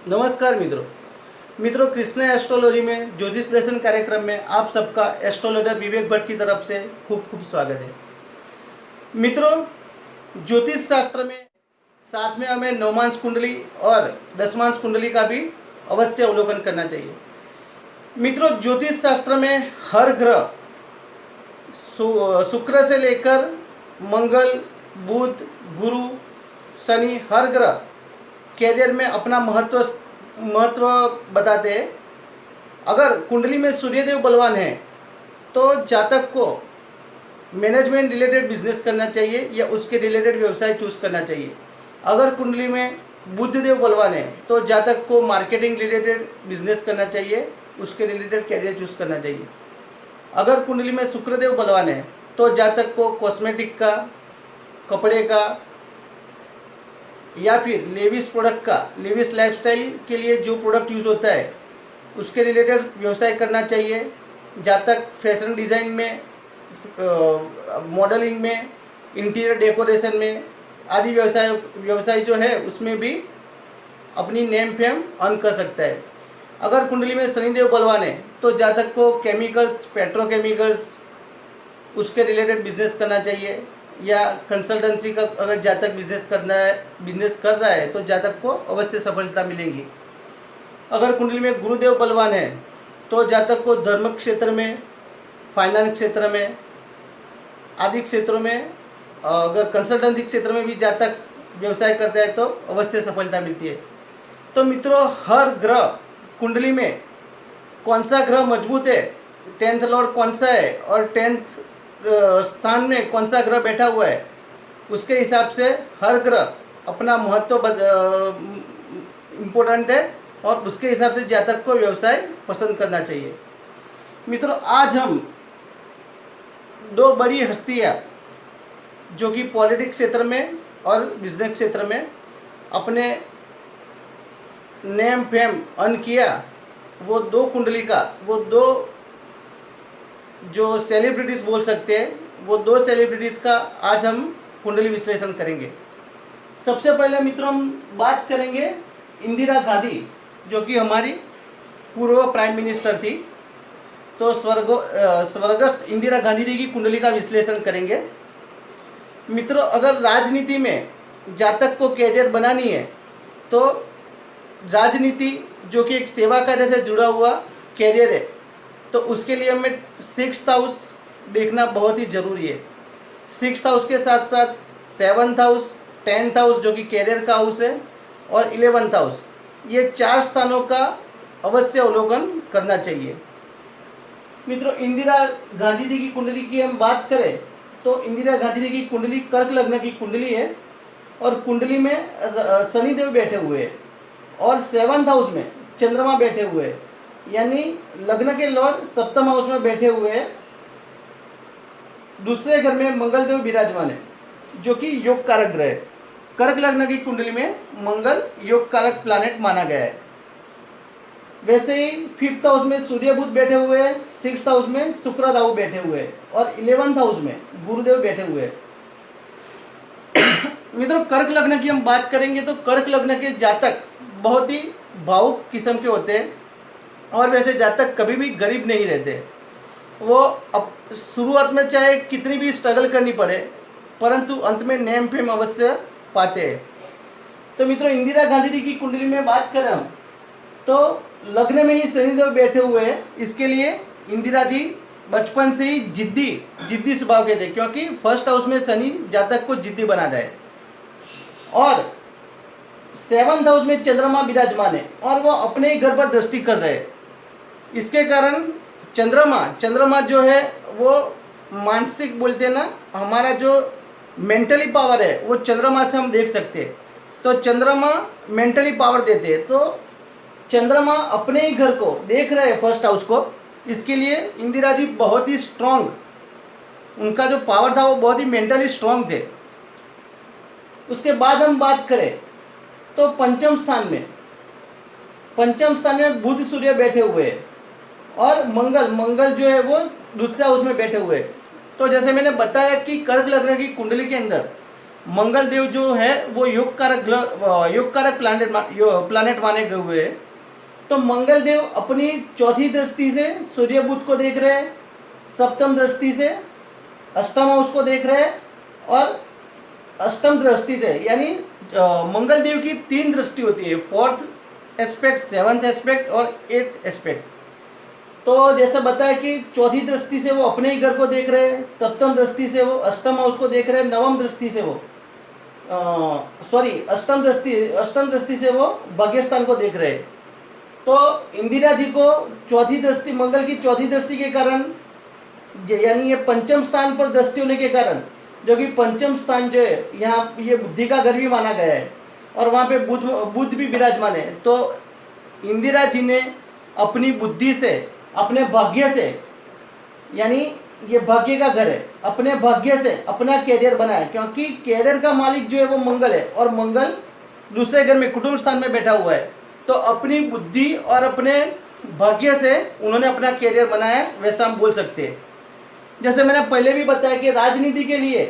नमस्कार मित्रों कृष्णा एस्ट्रोलॉजी में ज्योतिष दर्शन कार्यक्रम में आप सबका एस्ट्रोलॉजर विवेक भट्ट की तरफ से खूब खूब स्वागत है। मित्रों, ज्योतिष शास्त्र में साथ में हमें नवमांश कुंडली और दशमांश कुंडली का भी अवश्य अवलोकन करना चाहिए। मित्रों, ज्योतिष शास्त्र में हर ग्रह शुक्र से लेकर मंगल, बुध, गुरु, शनि, हर ग्रह कैरियर में अपना महत्व बताते हैं। अगर कुंडली में सूर्यदेव बलवान है तो जातक को मैनेजमेंट रिलेटेड बिजनेस करना चाहिए या उसके रिलेटेड व्यवसाय चूज करना चाहिए। अगर कुंडली में बुधदेव बलवान है तो जातक को मार्केटिंग रिलेटेड बिजनेस करना चाहिए, उसके रिलेटेड कैरियर चूज करना चाहिए। अगर कुंडली में शुक्रदेव बलवान है तो जातक को कॉस्मेटिक का, कपड़े का या फिर लेविस प्रोडक्ट का, लेविस लाइफस्टाइल के लिए जो प्रोडक्ट यूज़ होता है उसके रिलेटेड व्यवसाय करना चाहिए। जातक फैशन डिज़ाइन में, मॉडलिंग में, इंटीरियर डेकोरेशन में आदि व्यवसाय जो है उसमें भी अपनी नेम फेम अर्न कर सकता है। अगर कुंडली में शनिदेव बलवान है तो जातक को केमिकल्स, पेट्रोकेमिकल्स उसके रिलेटेड बिजनेस करना चाहिए या कंसल्टेंसी का अगर जातक बिजनेस कर रहा है तो जातक को अवश्य सफलता मिलेगी। अगर कुंडली में गुरुदेव बलवान है तो जातक को धर्म क्षेत्र में, फाइनेंस क्षेत्र में आदि क्षेत्रों में, अगर कंसल्टेंसी क्षेत्र में भी जातक व्यवसाय करता है तो अवश्य सफलता मिलती है। तो मित्रों, हर ग्रह कुंडली में कौन सा ग्रह मजबूत है, 10th लॉर्ड कौन सा है और 10th स्थान में कौन सा ग्रह बैठा हुआ है, उसके हिसाब से हर ग्रह अपना महत्व इम्पोर्टेंट है और उसके हिसाब से जातक को व्यवसाय पसंद करना चाहिए। मित्रों, आज हम दो बड़ी हस्तियां जो कि पॉलिटिक्स क्षेत्र में और बिजनेस क्षेत्र में अपने नेम फेम अर्न किया, वो दो कुंडली का, वो दो जो सेलिब्रिटीज़ बोल सकते हैं, वो दो सेलिब्रिटीज़ का आज हम कुंडली विश्लेषण करेंगे। सबसे पहले मित्रों हम बात करेंगे इंदिरा गांधी, जो कि हमारी पूर्व प्राइम मिनिस्टर थी। तो स्वर्गस्थ इंदिरा गांधी जी की कुंडली का विश्लेषण करेंगे। मित्रों, अगर राजनीति में जातक को कैरियर बनानी है तो राजनीति जो कि एक सेवा कार्य से जुड़ा हुआ कैरियर है, तो उसके लिए हमें 6th हाउस देखना बहुत ही ज़रूरी है। 6th हाउस के साथ साथ 7th हाउस, 10th हाउस जो कि कैरियर का हाउस है और 11th हाउस, ये 4 स्थानों का अवश्य अवलोकन करना चाहिए। मित्रों, इंदिरा गांधी जी की कुंडली की हम बात करें तो इंदिरा गांधी जी की कुंडली कर्क लग्न की कुंडली है और कुंडली में शनिदेव बैठे हुए हैं और 7th हाउस में चंद्रमा बैठे हुए हैं, यानी लग्न के लॉर्ड 7th हाउस में बैठे हुए हैं। दूसरे घर में मंगल देव विराजमान है जो कि योग कारक ग्रह है। कर्क लग्न की कुंडली में मंगल योग कारक प्लैनेट माना गया है। वैसे ही 5th हाउस में सूर्य बुध बैठे हुए हैं, 6th हाउस में शुक्र राहु बैठे हुए हैं और 11th हाउस में गुरुदेव बैठे हुए हैं। मित्रों, कर्क लग्न की हम बात करेंगे तो कर्क लग्न के जातक बहुत ही भावुक किस्म के होते हैं और वैसे जातक कभी भी गरीब नहीं रहते। वो अब शुरुआत में चाहे कितनी भी स्ट्रगल करनी पड़े परंतु अंत में नेम फेम अवश्य पाते हैं। तो मित्रों, इंदिरा गांधी जी की कुंडली में बात करें हम तो लग्न में ही शनिदेव बैठे हुए हैं। इसके लिए इंदिरा जी बचपन से ही जिद्दी स्वभाव के थे, क्योंकि 1st हाउस में शनि जातक को जिद्दी बनाता है और 7th हाउस में चंद्रमा विराजमान है और वो अपने ही घर पर दृष्टि कर रहे हैं। इसके कारण चंद्रमा जो है वो मानसिक बोलते हैं ना, हमारा जो मेंटली पावर है वो चंद्रमा से हम देख सकते हैं। तो चंद्रमा मेंटली पावर देते हैं, तो चंद्रमा अपने ही घर को देख रहे हैं, 1st हाउस को। इसके लिए इंदिरा जी बहुत ही स्ट्रांग, उनका जो पावर था वो बहुत ही मेंटली स्ट्रांग थे। उसके बाद हम बात करें तो पंचम स्थान में बुध सूर्य बैठे हुए हैं और मंगल जो है वो दूसरे हाउस में बैठे हुए हैं। तो जैसे मैंने बताया कि कर्क लग्न की कुंडली के अंदर मंगल देव जो है वो योग कारक प्लानेट माने गए हुए हैं। तो मंगल देव अपनी चौथी दृष्टि से सूर्य बुध को देख रहे हैं, सप्तम दृष्टि से अष्टम हाउस को देख रहे हैं, और अष्टम दृष्टि से यानी मंगल देव की 3 दृष्टि होती है, 4th एस्पेक्ट, 7th एस्पेक्ट और 8th एस्पेक्ट। तो जैसे बताया कि चौथी दृष्टि से वो अपने ही घर को देख रहे हैं, सप्तम दृष्टि से वो अष्टम हाउस को देख रहे हैं, नवम दृष्टि से वो अष्टम दृष्टि से वो भाग्यस्थान को देख रहे हैं। तो इंदिरा जी को चौथी दृष्टि, मंगल की चौथी दृष्टि के कारण, यानी ये पंचम स्थान पर दृष्टि होने के कारण, जो कि पंचम स्थान जो है यहाँ ये बुद्धि का घर भी माना गया है और वहाँ पे बुध भी विराजमान है। तो इंदिरा जी ने अपनी बुद्धि से, अपने भाग्य से, यानी ये भाग्य का घर है, अपने भाग्य से अपना कैरियर बनाया, क्योंकि कैरियर का मालिक जो है वो मंगल है और मंगल दूसरे घर में कुटुंब स्थान में बैठा हुआ है। तो अपनी बुद्धि और अपने भाग्य से उन्होंने अपना कैरियर बनाया, वैसा हम बोल सकते हैं। जैसे मैंने पहले भी बताया कि राजनीति के लिए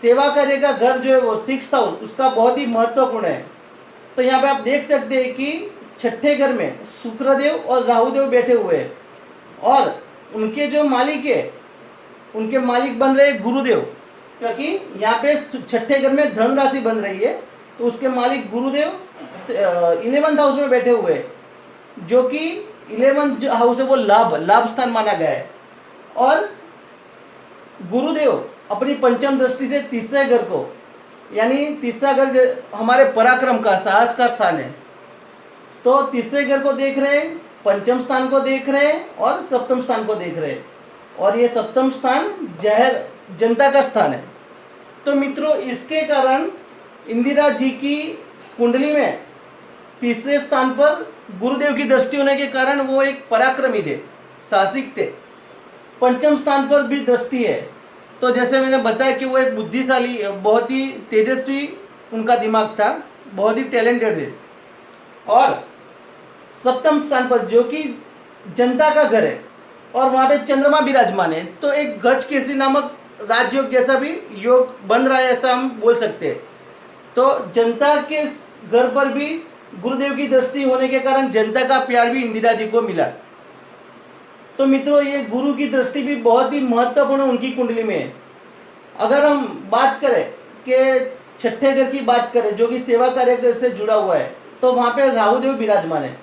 सेवा कार्य का घर जो है वो 6th हाउस उसका बहुत ही महत्वपूर्ण है। तो यहाँ पे आप देख सकते हैं कि छठे घर में शुक्रदेव और राहुदेव बैठे हुए हैं और उनके जो मालिक है, उनके मालिक बन रहे गुरुदेव, क्योंकि यहाँ पे छठे घर में धन राशि बन रही है। तो उसके मालिक गुरुदेव 11th हाउस में बैठे हुए हैं, जो कि 11th हाउस है वो लाभ स्थान माना गया है। और गुरुदेव अपनी पंचम दृष्टि से तीसरे घर को, यानी तीसरा घर हमारे पराक्रम का, साहस का स्थान है, तो तीसरे घर को देख रहे हैं, पंचम स्थान को देख रहे हैं और सप्तम स्थान को देख रहे हैं। और ये सप्तम स्थान जनता का स्थान है। तो मित्रों, इसके कारण इंदिरा जी की कुंडली में तीसरे स्थान पर गुरुदेव की दृष्टि होने के कारण वो एक पराक्रमी थे, साहसिक थे। पंचम स्थान पर भी दृष्टि है, तो जैसे मैंने बताया कि वो एक बुद्धिशाली, बहुत ही तेजस्वी उनका दिमाग था, बहुत ही टैलेंटेड थे। और सप्तम स्थान पर जो कि जनता का घर है और वहाँ पे चंद्रमा विराजमान है, तो एक गज केसरी नामक राजयोग जैसा भी योग बन रहा है, ऐसा हम बोल सकते हैं। तो जनता के घर पर भी गुरुदेव की दृष्टि होने के कारण जनता का प्यार भी इंदिरा जी को मिला। तो मित्रों, ये गुरु की दृष्टि भी बहुत ही महत्वपूर्ण उनकी कुंडली में है। अगर हम बात करें कि छठे घर की बात करें जो कि सेवा कार्य से जुड़ा हुआ है, तो वहाँ पे राहुदेव विराजमान है।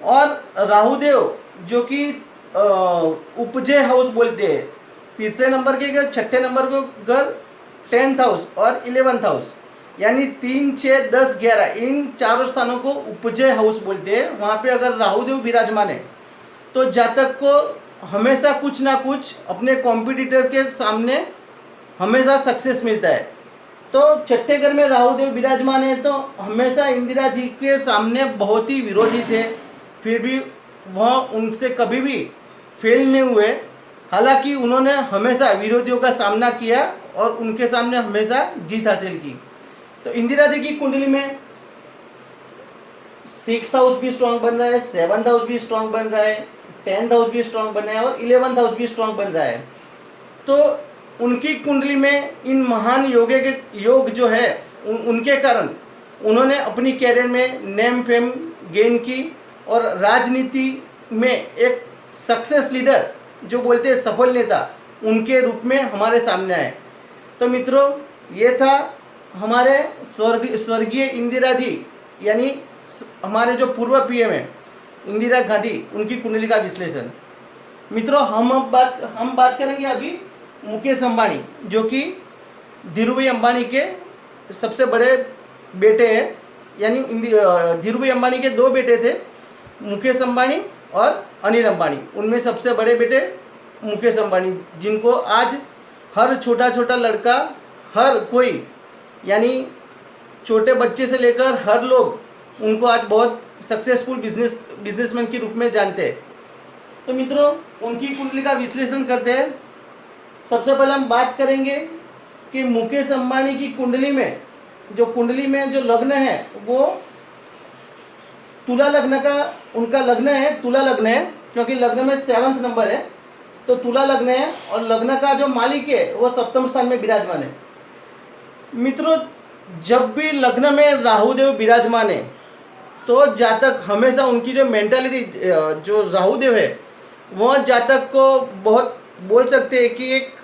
और राहुदेव जो कि उपजय हाउस बोलते हैं, तीसरे नंबर के घर, छठे नंबर को घर 10th हाउस और 11th हाउस, यानी 3, 6, 10, 11 इन चारों स्थानों को उपजय हाउस बोलते हैं। वहाँ पे अगर राहुदेव विराजमान है तो जातक को हमेशा कुछ ना कुछ अपने कॉम्पिटिटर के सामने हमेशा सक्सेस मिलता है। तो छठे घर में राहुदेव विराजमान है, तो हमेशा इंदिरा जी के सामने बहुत ही विरोधी थे, फिर भी वह उनसे कभी भी फेल नहीं हुए। हालांकि उन्होंने हमेशा विरोधियों का सामना किया और उनके सामने हमेशा जीत हासिल की। तो इंदिरा जी की कुंडली में 6th हाउस भी स्ट्रांग बन रहा है, 7th हाउस भी स्ट्रांग बन रहा है, 10th हाउस भी स्ट्रांग बन रहा है और 11th हाउस भी स्ट्रांग बन रहा है। तो उनकी कुंडली में इन महान योग जो है उनके कारण उन्होंने अपनी कैरियर में नेम फेम गेन की और राजनीति में एक सक्सेस लीडर जो बोलते हैं सफल नेता, उनके रूप में हमारे सामने आए। तो मित्रों, ये था हमारे स्वर्गीय इंदिरा जी, यानी हमारे जो पूर्व पीएम है इंदिरा गांधी, उनकी कुंडली का विश्लेषण। मित्रों, हम बात करेंगे अभी मुकेश अंबानी, जो कि धीरूभाई अंबानी के सबसे बड़े बेटे हैं। यानी धीरूभाई अंबानी के 2 बेटे थे, मुकेश अंबानी और अनिल अंबानी। उनमें सबसे बड़े बेटे मुकेश अंबानी, जिनको आज हर छोटा लड़का, हर कोई, यानी छोटे बच्चे से लेकर हर लोग उनको आज बहुत सक्सेसफुल बिजनेसमैन के रूप में जानते हैं। तो मित्रों, उनकी कुंडली का विश्लेषण करते हैं। सबसे पहले हम बात करेंगे कि मुकेश अंबानी की कुंडली में जो लग्न है वो तुला लग्न का, उनका लग्न है तुला लग्न है, क्योंकि लग्न में 7th नंबर है, तो तुला लग्न है और लग्न का जो मालिक है वो सप्तम स्थान में विराजमान है। मित्रों, जब भी लग्न में राहु देव विराजमान है तो जातक हमेशा उनकी जो मेंटालिटी, जो राहु देव है वह जातक को बहुत बोल सकते हैं कि एक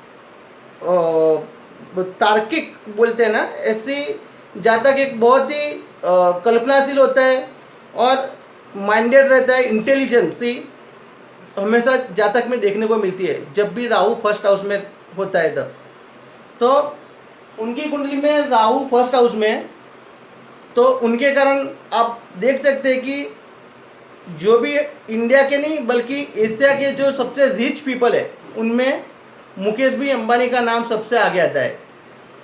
तार्किक बोलते हैं ना, ऐसी जातक एक बहुत ही कल्पनाशील होता है और माइंडेड रहता है, इंटेलिजेंसी हमेशा जातक में देखने को मिलती है जब भी राहु फर्स्ट हाउस में होता है तब। तो उनकी कुंडली में राहु फर्स्ट हाउस में है, तो उनके कारण आप देख सकते हैं कि जो भी इंडिया के नहीं बल्कि एशिया के जो सबसे रिच पीपल है उनमें मुकेश भाई अंबानी का नाम सबसे आगे आता है।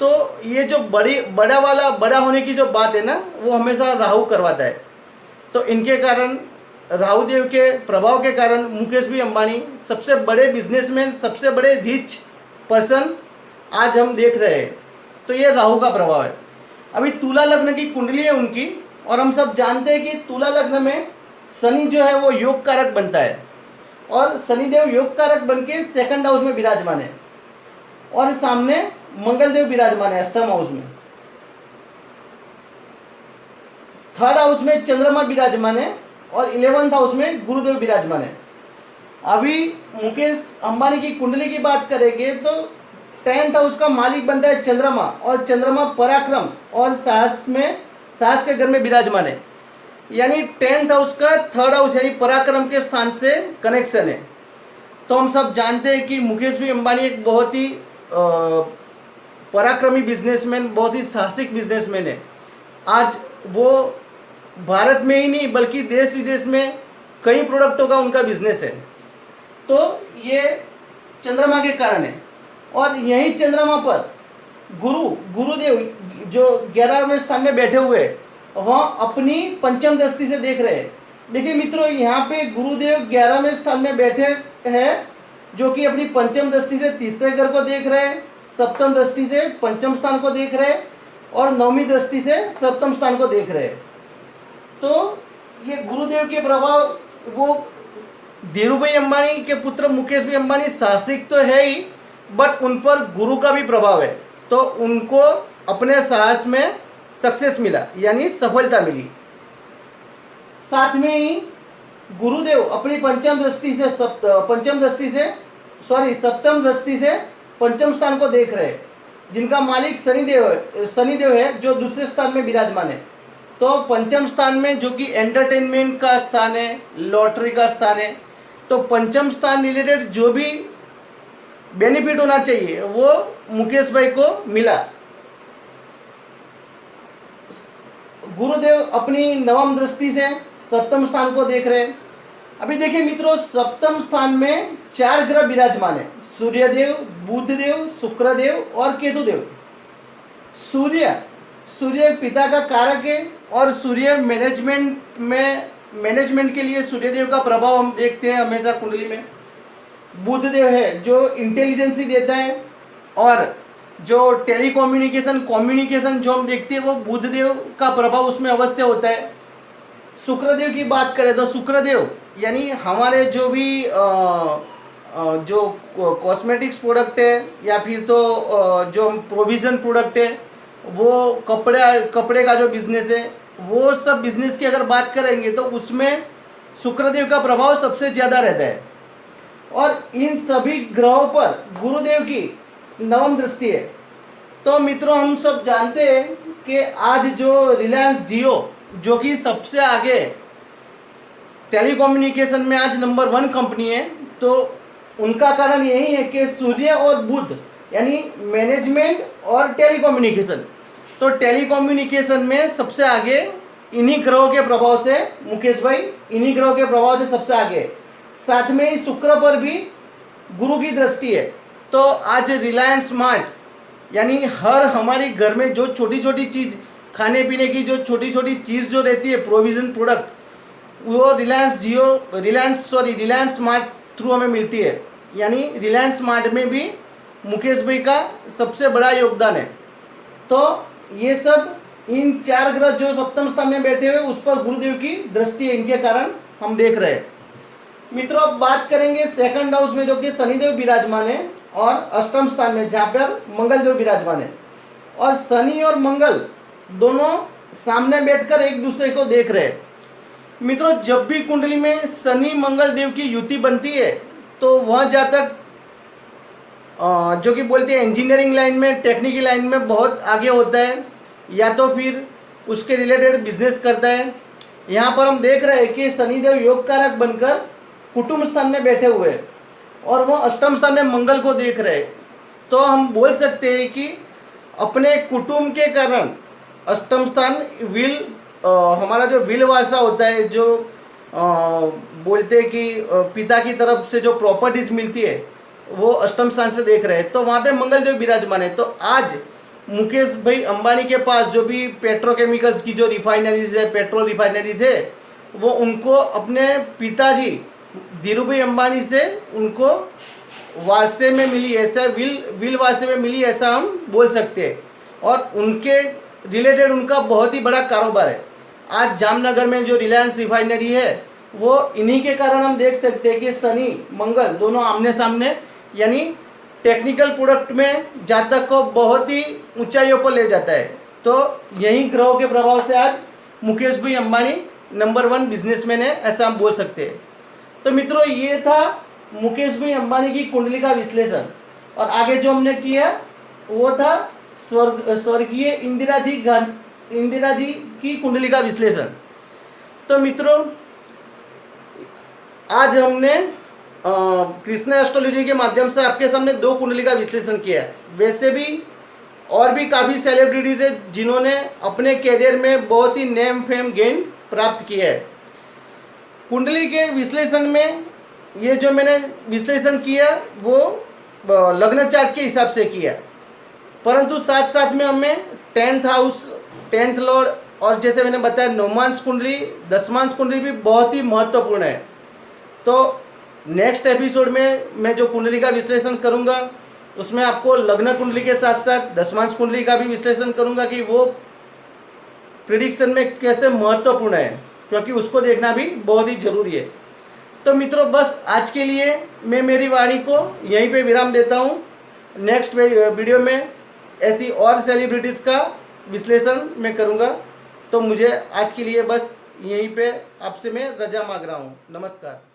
तो ये जो बड़ा होने की जो बात है ना, वो हमेशा राहु करवाता है। तो इनके कारण, राहु देव के प्रभाव के कारण मुकेश भाई अंबानी सबसे बड़े बिजनेसमैन, सबसे बड़े रिच पर्सन आज हम देख रहे हैं। तो ये राहु का प्रभाव है। अभी तुला लग्न की कुंडली है उनकी, और हम सब जानते हैं कि तुला लग्न में शनि जो है वो योग कारक बनता है, और शनिदेव योग कारक बन के सेकंड हाउस में विराजमान है, और सामने मंगल देव विराजमान है अष्टम हाउस में। थर्ड हाउस में चंद्रमा विराजमान है, और 11th हाउस में गुरुदेव विराजमान है। अभी मुकेश अंबानी की कुंडली की बात करेंगे तो 10th हाउस का मालिक बनता है चंद्रमा, और चंद्रमा पराक्रम और साहस के घर में विराजमान है। यानी 10th हाउस का थर्ड हाउस यानी पराक्रम के स्थान से कनेक्शन है। तो हम सब जानते हैं कि मुकेश भाई अंबानी एक बहुत ही पराक्रमी बिजनेसमैन, बहुत ही साहसिक बिजनेसमैन है। आज वो भारत में ही नहीं बल्कि देश विदेश में कई प्रोडक्टों का उनका बिजनेस है। तो ये चंद्रमा के कारण है, और यही चंद्रमा पर गुरुदेव जो 11वें स्थान में बैठे हुए वह अपनी पंचम दृष्टि से देख रहे हैं। देखिए मित्रों, यहाँ पे गुरुदेव 11वें स्थान में बैठे हैं, जो कि अपनी पंचम दृष्टि से तीसरे घर को देख रहे हैं, सप्तम दृष्टि से पंचम स्थान को देख रहे हैं, और नौवीं दृष्टि से सप्तम स्थान को देख रहे हैं। तो ये गुरुदेव के प्रभाव, वो धीरूभाई अंबानी के पुत्र मुकेश भाई अंबानी साहसिक तो है ही, बट उन पर गुरु का भी प्रभाव है। तो उनको अपने साहस में सक्सेस मिला, यानी सफलता मिली। साथ में ही गुरुदेव अपनी सप्तम दृष्टि से पंचम स्थान को देख रहे हैं, जिनका मालिक शनिदेव है जो दूसरे स्थान में विराजमान है। तो पंचम स्थान में जो कि एंटरटेनमेंट का स्थान है, लॉटरी का स्थान है, तो पंचम स्थान रिलेटेड जो भी बेनिफिट होना चाहिए वो मुकेश भाई को मिला। गुरुदेव अपनी नवम दृष्टि से सप्तम स्थान को देख रहे हैं। अभी देखिए मित्रों, सप्तम स्थान में 4 ग्रह विराजमान है, सूर्यदेव, बुधदेव, शुक्रदेव और केतुदेव। सूर्य पिता का कारक है, और सूर्य मैनेजमेंट के लिए सूर्यदेव का प्रभाव हम देखते हैं हमेशा कुंडली में। बुधदेव है जो इंटेलिजेंसी देता है, और जो कम्युनिकेशन जो हम देखते हैं वो बुधदेव का प्रभाव उसमें अवश्य होता है। शुक्रदेव की बात करें तो शुक्रदेव यानी हमारे जो भी जो कॉस्मेटिक्स प्रोडक्ट है, या फिर तो जो प्रोविज़न प्रोडक्ट है, वो कपड़े का जो बिज़नेस है, वो सब बिज़नेस की अगर बात करेंगे तो उसमें शुक्रदेव का प्रभाव सबसे ज़्यादा रहता है। और इन सभी ग्रहों पर गुरुदेव की नवम दृष्टि है। तो मित्रों, हम सब जानते हैं कि आज जो रिलायंस जियो जो कि सबसे आगे टेलीकम्युनिकेशन में आज नंबर 1 कंपनी है, तो उनका कारण यही है कि सूर्य और बुध यानी मैनेजमेंट और टेलीकम्युनिकेशन। तो टेलीकम्युनिकेशन में सबसे आगे इन्हीं ग्रहों के प्रभाव से मुकेश भाई इन्हीं ग्रहों के प्रभाव से सबसे आगे। साथ में ही शुक्र पर भी गुरु की दृष्टि है। तो आज रिलायंस स्मार्ट यानी हर हमारी घर में जो छोटी छोटी चीज़, खाने पीने की जो छोटी छोटी चीज़ जो रहती है, प्रोविज़न प्रोडक्ट, वो रिलायंस स्मार्ट थ्रू हमें मिलती है। यानी रिलायंस स्मार्ट में भी मुकेश भाई का सबसे बड़ा योगदान है। तो ये सब इन 4 ग्रह जो सप्तम स्थान में बैठे हुए उस पर गुरुदेव की दृष्टि है, इनके कारण हम देख रहे हैं। मित्रों, अब बात करेंगे सेकंड हाउस में जो कि शनिदेव विराजमान है, और अष्टम स्थान में जहाँ पर मंगल देव विराजमान है। और शनि और मंगल दोनों सामने बैठकर एक दूसरे को देख रहे हैं। मित्रों, जब भी कुंडली में शनि मंगल देव की युति बनती है तो वह जातक जो कि बोलते हैं इंजीनियरिंग लाइन में, टेक्निकल लाइन में बहुत आगे होता है, या तो फिर उसके रिलेटेड बिजनेस करता है। यहाँ पर हम देख रहे हैं कि शनिदेव योग कारक बनकर कुटुंब स्थान में बैठे हुए हैं और वो अष्टम स्थान में मंगल को देख रहे हैं। तो हम बोल सकते हैं कि अपने कुटुंब के कारण अष्टम स्थान हमारा जो विल वासा होता है, जो बोलते हैं कि पिता की तरफ से जो प्रॉपर्टीज मिलती है वो अष्टम स्थान से देख रहे हैं, तो वहाँ पे मंगल देव विराजमान है। तो आज मुकेश भाई अंबानी के पास जो भी पेट्रोकेमिकल्स की जो रिफाइनरीज है, पेट्रोल रिफाइनरीज है, वो उनको अपने पिताजी धीरू भाई अंबानी से उनको वारसे में मिली, ऐसा विल वारसे में मिली, ऐसा हम बोल सकते हैं। और उनके रिलेटेड उनका बहुत ही बड़ा कारोबार है। आज जामनगर में जो रिलायंस रिफाइनरी है वो इन्हीं के कारण हम देख सकते हैं कि शनि मंगल दोनों आमने सामने, यानी टेक्निकल प्रोडक्ट में जातक को बहुत ही ऊंचाइयों पर ले जाता है। तो यही ग्रहों के प्रभाव से आज मुकेश भाई अंबानी नंबर 1 बिजनेसमैन है, ऐसा हम बोल सकते हैं। तो मित्रों, ये था मुकेश भाई अंबानी की कुंडली का विश्लेषण। और आगे जो हमने किया वो था स्वर्गीय इंदिरा जी की कुंडली का विश्लेषण। तो मित्रों, आज हमने कृष्णा एस्ट्रोलॉजी के माध्यम से आपके सामने 2 कुंडली का विश्लेषण किया है। वैसे भी और भी काफ़ी सेलिब्रिटीज़ है जिन्होंने अपने कैरियर में बहुत ही नेम फेम गेन प्राप्त किया है। कुंडली के विश्लेषण में ये जो मैंने विश्लेषण किया वो लग्न चार्ट के हिसाब से किया, परंतु साथ साथ में हमें 10th हाउस, 10th लॉर्ड और जैसे मैंने बताया नवमांश कुंडली, दशमांश कुंडली भी बहुत ही महत्वपूर्ण है। तो नेक्स्ट एपिसोड में मैं जो कुंडली का विश्लेषण करूंगा उसमें आपको लग्न कुंडली के साथ साथ दशमांश कुंडली का भी विश्लेषण करूंगा कि वो प्रिडिक्शन में कैसे महत्वपूर्ण है, क्योंकि उसको देखना भी बहुत ही ज़रूरी है। तो मित्रों, बस आज के लिए मैं मेरी वाणी को यहीं पे विराम देता हूँ। नेक्स्ट वीडियो में ऐसी और सेलिब्रिटीज़ का विश्लेषण मैं करूँगा। तो मुझे आज के लिए बस यहीं पे आपसे मैं रजा मांग रहा हूँ। नमस्कार।